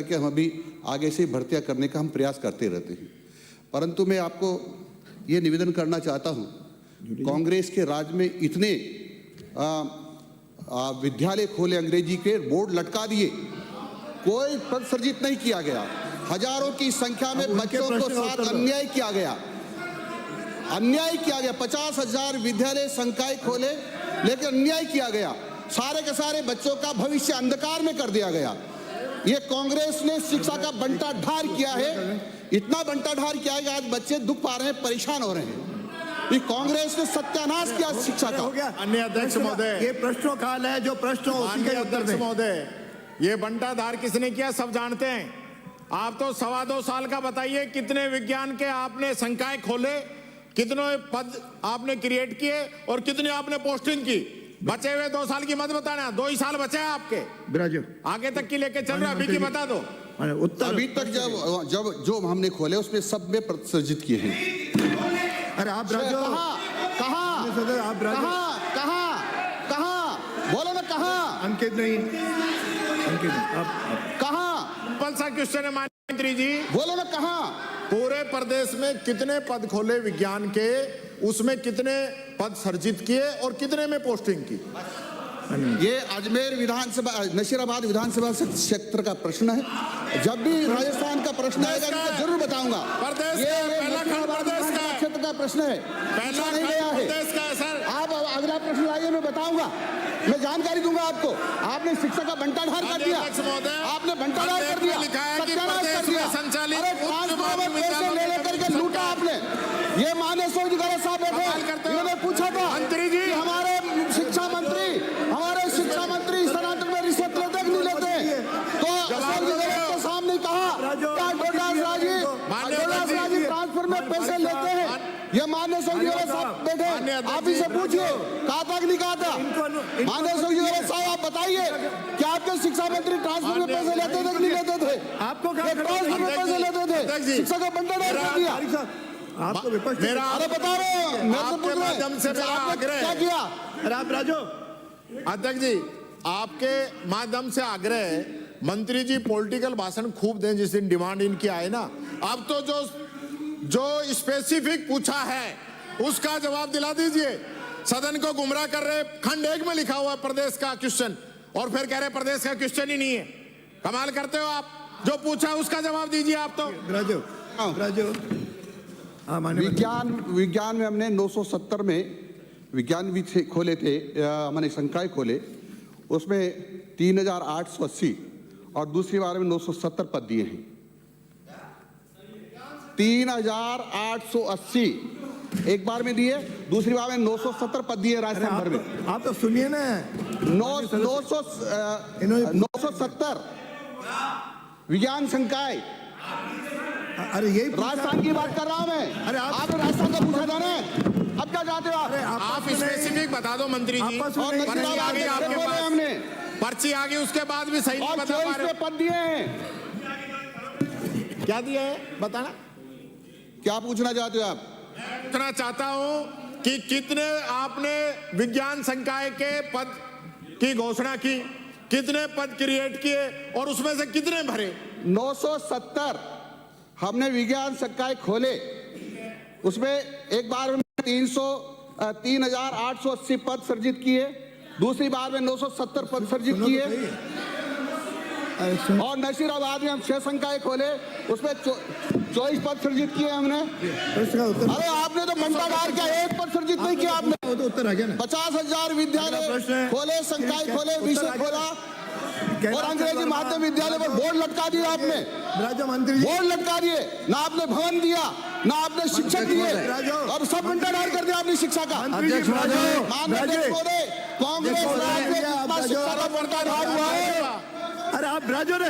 कि हम अभी आगे से भर्तियां करने का हम प्रयास करते रहते हैं। परंतु मैं आपको ये निवेदन करना चाहता हूं, कांग्रेस के राज में इतने विद्यालय खोले, अंग्रेजी के बोर्ड लटका दिए, कोई पद सृजित नहीं किया गया। हजारों की संख्या में बच्चों को साथ अन्याय किया गया, 50,000 विद्यालय संकाय खोले लेकिन अन्याय किया गया। सारे के सारे बच्चों का भविष्य अंधकार में कर दिया गया। ये कांग्रेस ने शिक्षा का बंटाढार किया है, इतना बंटाढार किया है कि आज बच्चे दुख पा रहे हैं, परेशान हो रहे हैं। ये कांग्रेस ने सत्यानाश किया शिक्षा का। अन्य अध्यक्ष महोदय, ये प्रश्नों काल है, जो प्रश्न उसी के उत्तर दें। महोदय, ये बंटाधार किसने किया सब जानते हैं। आप तो 2.25 साल का बताइए, कितने विज्ञान के आपने संकाय खोले, कितने पद आपने क्रिएट किए और कितने आपने पोस्टिंग की। बचे हुए 2 साल की मत बताना, 2 ही साल बचे हैं आपके, आगे तक की लेके चल रहा, अभी की बता दो। उत्तर अभी तक जब जो हमने खोले उसमें सब में प्रतिसर्जित किए हैं। अरे आप राजो कहाँ बोलो ना, कहाँ अंकित नहीं, अंकित आप कहाँ कौन सा क्वेश्चन है माननीय मंत्री जी, बोलो ना, कहाँ पूरे प्रदेश में कितने पद खोले विज्ञान के, उसमें कितने पद सर्जित किए और कितने में पोस्टिंग की। ये अजमेर विधानसभा, नशीराबाद विधानसभा क्षेत्र का प्रश्न है। जब भी राजस्थान का प्रश्न आएगा मैं जरूर बताऊंगा। क्षेत्र का प्रश्न है, पहला नहीं गया है। प्रदेश का है सर। आप अगला प्रश्न लाइए, मैं बताऊंगा, मैं जानकारी दूंगा आपको। आपने शिक्षा का बंटाढार कर दिया, आपने बंटाढार कर दिया, सत्यानाश कर दिया। अरे ट्रांसफार्मर पैसे ले लेकर के लूटा आपने। ये माननीय सोमजी साहब बैठे, इन्होंने पूछा था मंत्री जी, हमारे शिक्षा मंत्री सनातन में रिश्वत लेते कि नहीं लेते, तो सामने कहा ट्रांसफर में पैसे लेते हैं। ये माननीय सोमजी साहब बैठे, आप ही से पूछिए कहा था कि नहीं कहा था। माननीय सोमजी साहब आप बताइए कि आपके शिक्षा मंत्री ट्रांसफर में पैसे लेते थे कि नहीं लेते थे। आपको ट्रांसफर में पैसे लेते थे, शिक्षा का बंटाढार कर दिया। आपको विपक्ष मेरा अरे बता रहे हो, आपके माध्यम से मेरा आग्रह क्या किया। अरे आप राजो अध्यक्ष जी, आपके माध्यम से आग्रह है, मंत्री जी पॉलिटिकल भाषण खूब दें जिस दिन डिमांड इनकी आए ना। अब तो जो स्पेसिफिक पूछा है उसका जवाब दिला दीजिए। सदन को गुमराह कर रहे, खंड 1 में लिखा हुआ है प्रदेश का क्वेश्चन और फिर कह रहे प्रदेश का क्वेश्चन ही नहीं है। कमाल करते हो आप। जो पूछा उसका जवाब दीजिए आप तो। राजो राजो विज्ञान में हमने 970 में विज्ञान भी खोले थे, हमने संकाय खोले, उसमें 3,880 और दूसरी बार में 970 पद दिए हैं। 3,880 एक बार में दिए, दूसरी बार में 970 पद दिए राजस्थान भर में। आप तो सुनिए ना, 970 विज्ञान संकाय। अरे यही राजस्थान की बात कर रहा हूं मैं। अरे आपने राजस्थान का पूछा था ना, अब क्या चाहते हो आप? आप स्पेसिफिक बता दो मंत्री जी। और हमने पर्ची आ गई, उसके बाद भी सही नहीं बता पा रहे। पद दिए हैं, क्या दिया है बताना। क्या पूछना चाहते हो आप? पूछना चाहता हूं कि कितने आपने विज्ञान संकाय के पद की घोषणा की, कितने पद क्रिएट किए और उसमें से कितने भरे। 970 हमने विज्ञान संकाय खोले, उसमें एक बार में 3,880 पद सर्जित किए, दूसरी बार में 970 पद सर्जित किए। और नशीराबाद में हम 6 संकाय खोले, उसमें 24 पद सर्जित किए हमने। अरे आपने तो बंटाढार किया, 1 पद सर्जित नहीं किया आपने। तो उत्तर आ गया ना। 50,000 विद्यालय खोले, संकाय खोले, विषय खोला और अंग्रेजी माध्यम विद्यालय पर बोर्ड लटका दिया आपने। राजो मंत्री बोर्ड लटका दिए, ना आपने भवन दिया, ना आपने शिक्षक दिए, और सब बंटाढार कर दिया आपने शिक्षा का। अध्यक्ष महोदय, कांग्रेस राज में कितना शिक्षा का बंटाढार हुआ है। अरे आप राजो ने,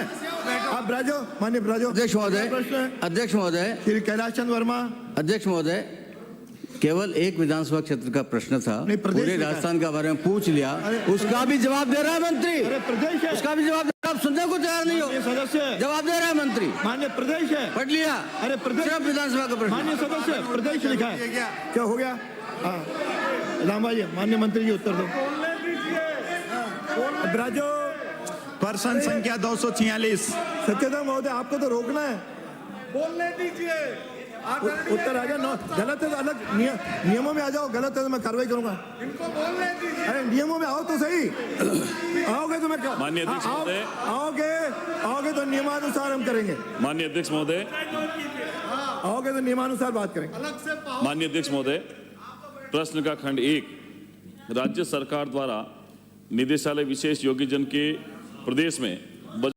आप राजो माननीय राजो। अध्यक्ष महोदय, श्री कैलाश चंद वर्मा। अध्यक्ष महोदय, केवल एक विधानसभा क्षेत्र का प्रश्न था, पूरे राजस्थान के बारे में पूछ लिया, उसका भी जवाब दे रहा है मंत्री। अरे प्रदेश है, उसका भी जवाब दे रहा है, आप सुनने को तैयार नहीं हो। सदस्य जवाब दे रहा है मंत्री, मान्य प्रदेश है, पढ़ लिया। अरे प्रदेश विधानसभा का प्रश्न, मान्य सदस्य प्रदेश लिखा है। क्या हो गया? राम भाई, मान्य मंत्री जी उत्तर दो। राजो पर्सन संख्या 246। सत्यता महोदय, आपको तो रोकना है। बोलने दीजिए। उत्तर आ गया। गलत है तो अलग नियमों में आ जाओ, गलत है तो मैं कार्रवाई करूंगा। इनको बोलने दीजिए। अरे नियमों में आओ तो सही। आओगे तो मैं माननीय अध्यक्ष महोदय, आओगे तो नियमानुसार हम करेंगे। माननीय अध्यक्ष महोदय, आओगे तो नियमानुसार बात करेंगे। अलग से माननीय अध्यक्ष महोदय, प्रश्न का खंड 1, राज्य सरकार द्वारा निदेशालय विशेष योग्यजन के प्रदेश में